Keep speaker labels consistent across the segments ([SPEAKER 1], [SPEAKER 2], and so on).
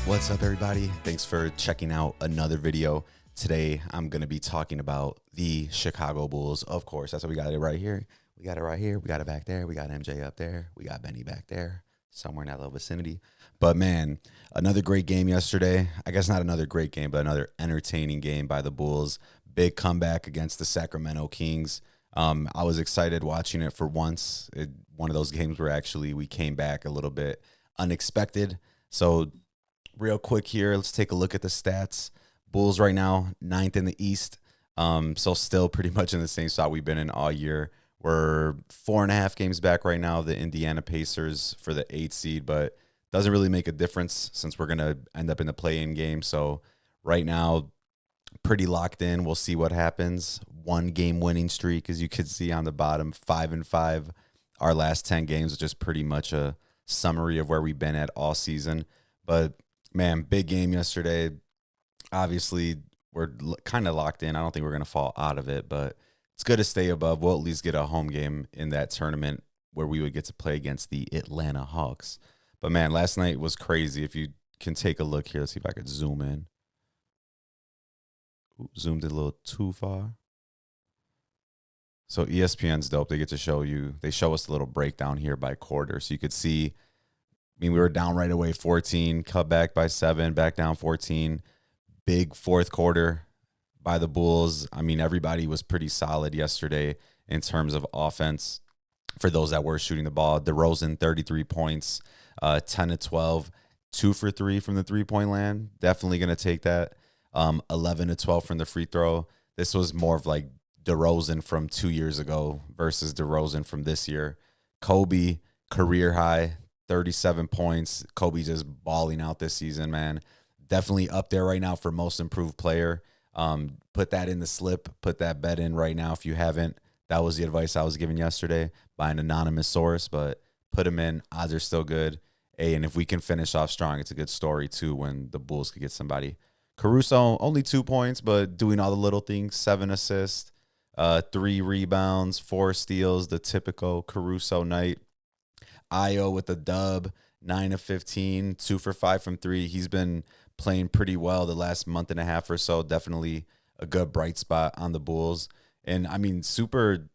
[SPEAKER 1] What's up, everybody? Thanks for checking out another video. Today, I'm going to be talking about the Chicago Bulls. Of course, that's what we got it right here. We got it right here. We got it back there. We got MJ up there. We got Benny back there, somewhere in that little vicinity. But, man, another great game yesterday. I guess not another great game, but another entertaining game by the Bulls. Big comeback against the Sacramento Kings. I was excited watching it for once. One of those games where actually we came back a little bit unexpected. So, real quick here, let's take a look at the stats. Bulls right now, 9th in the East. So still pretty much in the same spot we've been in all year. We're 4.5 games back right now, the Indiana Pacers for the 8th seed, but doesn't really make a difference since we're going to end up in the play-in game. So right now, pretty locked in. We'll see what happens. 1-game winning streak, as you can see on the bottom, 5-5. Our last 10 games, which is pretty much a summary of where we've been at all season. But man, big game yesterday. Obviously, we're kind of locked in. I don't think we're going to fall out of it, but it's good to stay above. We'll at least get a home game in that tournament where we would get to play against the Atlanta Hawks. But, man, last night was crazy. If you can take a look here, let's see if I could zoom in. Ooh, zoomed a little too far. So ESPN's dope. They get to show you. They show us a little breakdown here by quarter. So you could see, we were down right away, 14, cut back by 7, back down 14. Big fourth quarter by the Bulls. Everybody was pretty solid yesterday in terms of offense for those that were shooting the ball. DeRozan, 33 points, 10 to 12, 2 for 3 from the three-point land. Definitely going to take that. 11 to 12 from the free throw. This was more of like DeRozan from 2 years ago versus DeRozan from this year. Kobe, career high, 37 points. Kobe just balling out this season, man. Definitely up there right now for most improved player. Put that in the slip. Put that bet in right now if you haven't. That was the advice I was given yesterday by an anonymous source, but put him in. Odds are still good. And if we can finish off strong, it's a good story too when the Bulls could get somebody. Caruso, only 2 points, but doing all the little things. 7 assists, 3 rebounds, 4 steals, the typical Caruso night. Io with a dub, 9 of 15, 2 for 5 from 3. He's been playing pretty well the last month and a half or so. Definitely a good bright spot on the Bulls. And super,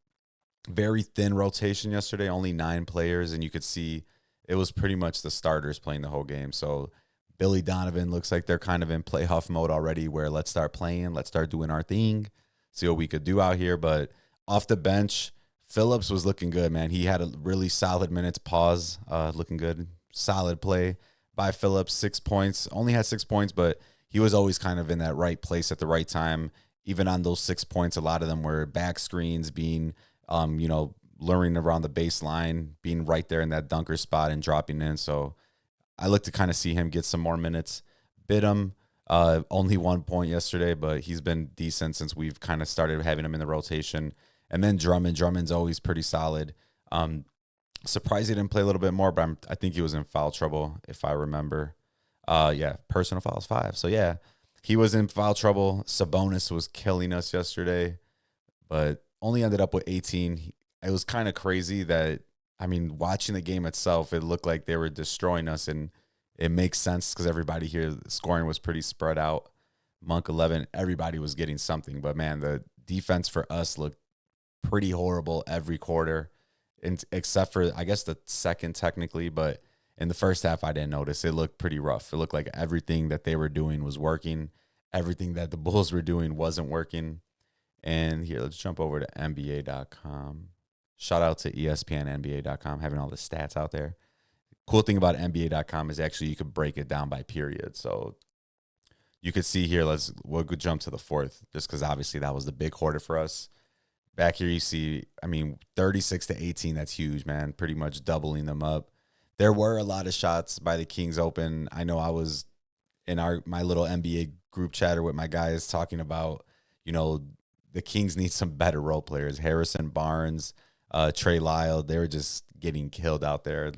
[SPEAKER 1] very thin rotation yesterday, only 9 players. And you could see it was pretty much the starters playing the whole game. So Billy Donovan looks like they're kind of in playoff mode already where let's start playing, let's start doing our thing, see what we could do out here. But off the bench, Phillips was looking good, man. He had a really solid minutes pause, looking good. Solid play by Phillips, 6 points. Only had 6 points, but he was always kind of in that right place at the right time. Even on those 6 points, a lot of them were back screens, being, luring around the baseline, being right there in that dunker spot and dropping in. So I look to kind of see him get some more minutes. Bidham, only 1 point yesterday, but he's been decent since we've kind of started having him in the rotation. And then Drummond's always pretty solid. Surprised he didn't play a little bit more, but I think he was in foul trouble, if I remember. Personal fouls 5. So, yeah, he was in foul trouble. Sabonis was killing us yesterday, but only ended up with 18. It was kind of crazy that, watching the game itself, it looked like they were destroying us, and it makes sense because everybody here, the scoring was pretty spread out. Monk 11, everybody was getting something, but, man, the defense for us looked pretty horrible every quarter. Except for, I guess, the second technically, but in the first half, I didn't notice. It looked pretty rough. It looked like everything that they were doing was working. Everything that the Bulls were doing wasn't working. And here, let's jump over to NBA.com. Shout out to ESPN NBA.com, having all the stats out there. Cool thing about NBA.com is actually you could break it down by period. So you could see here, we'll go jump to the fourth, just because obviously that was the big quarter for us. Back here, you see, 36 to 18. That's huge, man. Pretty much doubling them up. There were a lot of shots by the Kings open. I know I was in my little NBA group chatter with my guys talking about, the Kings need some better role players. Harrison Barnes, Trey Lyle, they were just getting killed out there.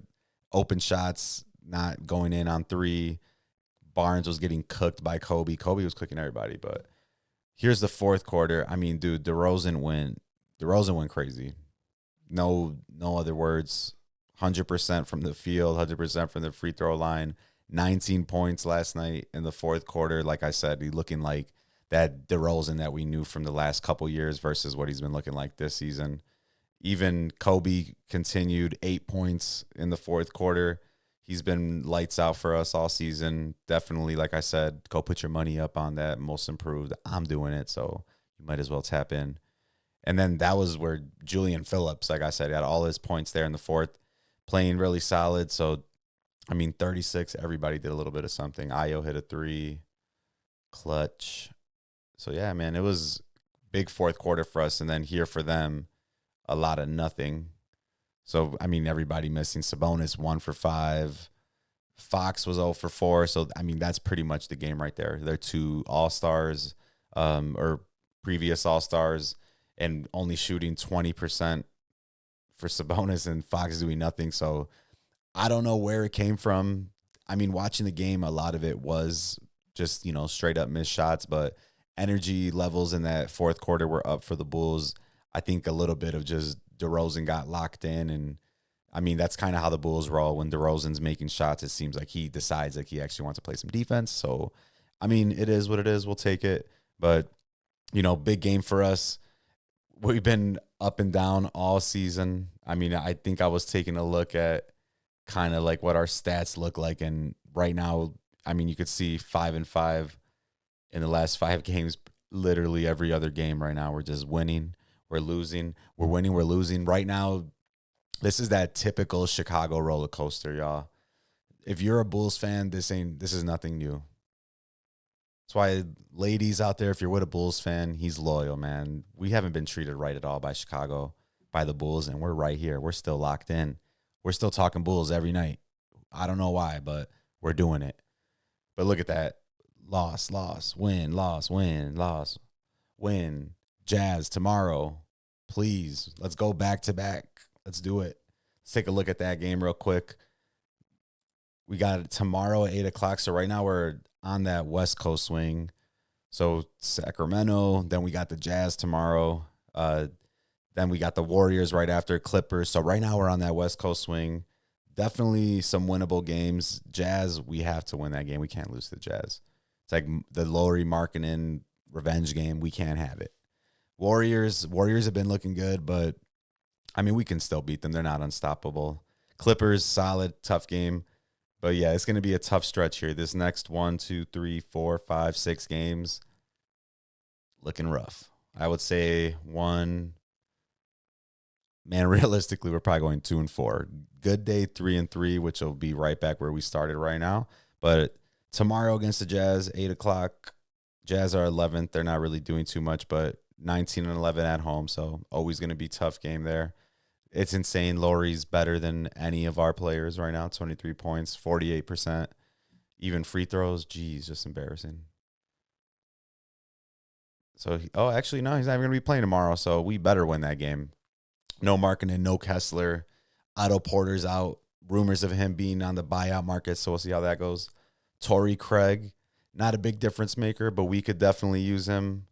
[SPEAKER 1] Open shots, not going in on 3. Barnes was getting cooked by Kobe. Kobe was cooking everybody, but here's the fourth quarter. Dude, DeRozan went crazy. No other words. 100% from the field, 100% from the free throw line, 19 points last night in the fourth quarter. Like I said, he looking like that DeRozan that we knew from the last couple years versus what he's been looking like this season. Even Kobe continued 8 points in the fourth quarter. He's been lights out for us all season. Definitely, like I said, go put your money up on that most improved. I'm doing it, so you might as well tap in. And then that was where Julian Phillips, like I said, had all his points there in the fourth, playing really solid. So, 36, everybody did a little bit of something. Ayo hit a three, clutch. So, yeah, man, it was big fourth quarter for us. And then here for them, a lot of nothing. So, everybody missing. Sabonis 1 for 5. Fox was 0 for 4. So, that's pretty much the game right there. They're 2 all-stars or previous all-stars and only shooting 20% for Sabonis and Fox doing nothing. So, I don't know where it came from. Watching the game, a lot of it was just, straight up missed shots, but energy levels in that fourth quarter were up for the Bulls. I think a little bit of just DeRozan got locked in, and that's kind of how the Bulls roll. When DeRozan's making shots, it seems like he decides like he actually wants to play some defense. So, it is what it is. We'll take it. But, big game for us. We've been up and down all season. I think I was taking a look at kind of like what our stats look like, and right now, you could see 5-5 in the last 5 games. Literally every other game right now, we're just winning. We're losing. We're winning. We're losing. Right now, this is that typical Chicago roller coaster, y'all. If you're a Bulls fan, this is nothing new. That's why, ladies out there, if you're with a Bulls fan, he's loyal, man. We haven't been treated right at all by Chicago, by the Bulls, and we're right here. We're still locked in. We're still talking Bulls every night. I don't know why, but we're doing it. But look at that. Loss, win, loss, win, loss, win. Jazz tomorrow. Please, let's go back to back. Let's do it. Let's take a look at that game real quick. We got it tomorrow at 8 o'clock. So right now we're on that West Coast swing. So Sacramento, then we got the Jazz tomorrow. Then we got the Warriors right after, Clippers. So right now we're on that West Coast swing. Definitely some winnable games. Jazz, we have to win that game. We can't lose to the Jazz. It's like the Lauri Markkanen revenge game. We can't have it. Warriors have been looking good, but, we can still beat them. They're not unstoppable. Clippers, solid, tough game. But, yeah, it's going to be a tough stretch here. This next 1, 2, 3, 4, 5, 6 games, looking rough. I would say realistically, we're probably going 2-4. Good day, 3-3, which will be right back where we started right now. But tomorrow against the Jazz, 8 o'clock. Jazz are 11th. They're not really doing too much, but 19-11 at home. So always going to be a tough game there. It's insane. Lauri's better than any of our players right now. 23 points, 48%. Even free throws. Geez, just embarrassing. So, actually, no, he's not even going to be playing tomorrow. So we better win that game. No Markkanen, no Kessler. Otto Porter's out. Rumors of him being on the buyout market. So we'll see how that goes. Torrey Craig, not a big difference maker, but we could definitely use him.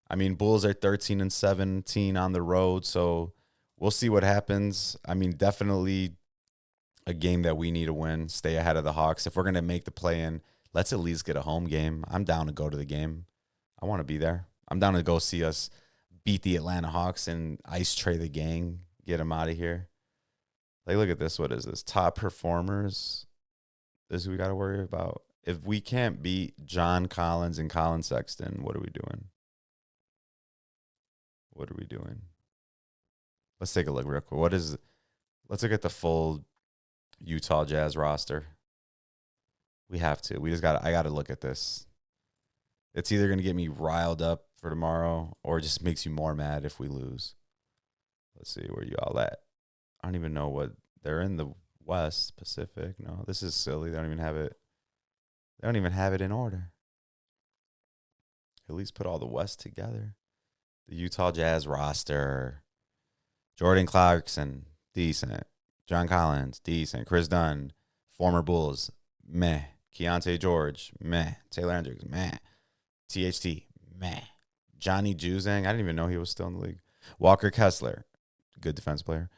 [SPEAKER 1] Bulls are 13-17 on the road, so we'll see what happens. Definitely a game that we need to win, stay ahead of the Hawks. If we're going to make the play-in, let's at least get a home game. I'm down to go to the game. I want to be there. I'm down to go see us beat the Atlanta Hawks and ice tray the gang, get them out of here. Like, look at this. What is this? Top performers. This is what we got to worry about. If we can't beat John Collins and Colin Sexton, what are we doing? What are we doing? Let's take a look real quick. Let's look at the full Utah Jazz roster. We have to. I got to look at this. It's either going to get me riled up for tomorrow or just makes you more mad if we lose. Let's see where you all at. I don't even know what they're in the West Pacific. No, this is silly. They don't even have it. They don't even have it in order. At least put all the West together. The Utah Jazz roster. Jordan Clarkson, decent. John Collins, decent. Chris Dunn, former Bulls, meh. Keontae George, meh. Taylor Hendricks, meh. THT, meh. Johnny Juzang, I didn't even know he was still in the league. Walker Kessler, good defense player.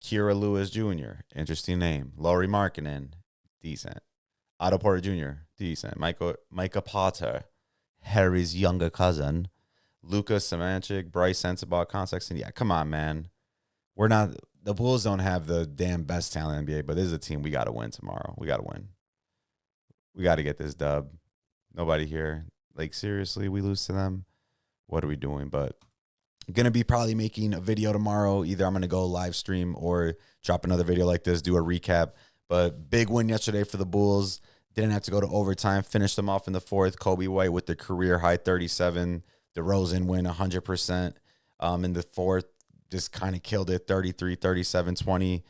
[SPEAKER 1] Kira Lewis Jr., interesting name. Lauri Markkanen, decent. Otto Porter Jr., decent. Micah Potter, Harry's younger cousin. Luka Samanchik, Bryce Sensabaugh, Sexton. Yeah, come on, man. We're not – the Bulls don't have the damn best talent in the NBA, but this is a team we got to win tomorrow. We got to win. We got to get this dub. Nobody here. Like, seriously, we lose to them? What are we doing? But I'm going to be probably making a video tomorrow. Either I'm going to go live stream or drop another video like this, do a recap. But big win yesterday for the Bulls. Didn't have to go to overtime. Finished them off in the fourth. Kobe White with the career-high 37. DeRozan win 100% in the fourth. Just kind of killed it, 33, 37, 20.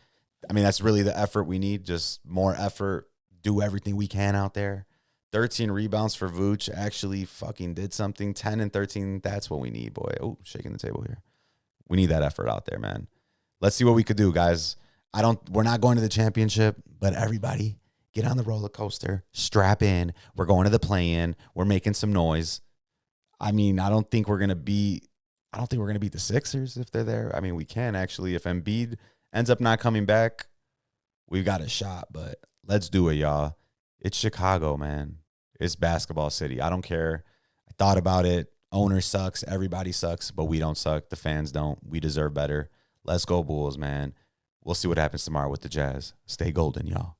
[SPEAKER 1] I mean, that's really the effort we need, just more effort, do everything we can out there. 13 rebounds for Vooch, actually fucking did something. 10 and 13, that's what we need, boy. Oh, shaking the table here. We need that effort out there, man. Let's see what we could do, guys. We're not going to the championship, but everybody get on the roller coaster, strap in. We're going to the play-in. We're making some noise. I mean, I don't think we're going to beat the Sixers if they're there. I mean, we can actually. If Embiid ends up not coming back, we've got a shot, but let's do it, y'all. It's Chicago, man. It's basketball city. I don't care. I thought about it. Owner sucks. Everybody sucks, but we don't suck. The fans don't. We deserve better. Let's go Bulls, man. We'll see what happens tomorrow with the Jazz. Stay golden, y'all.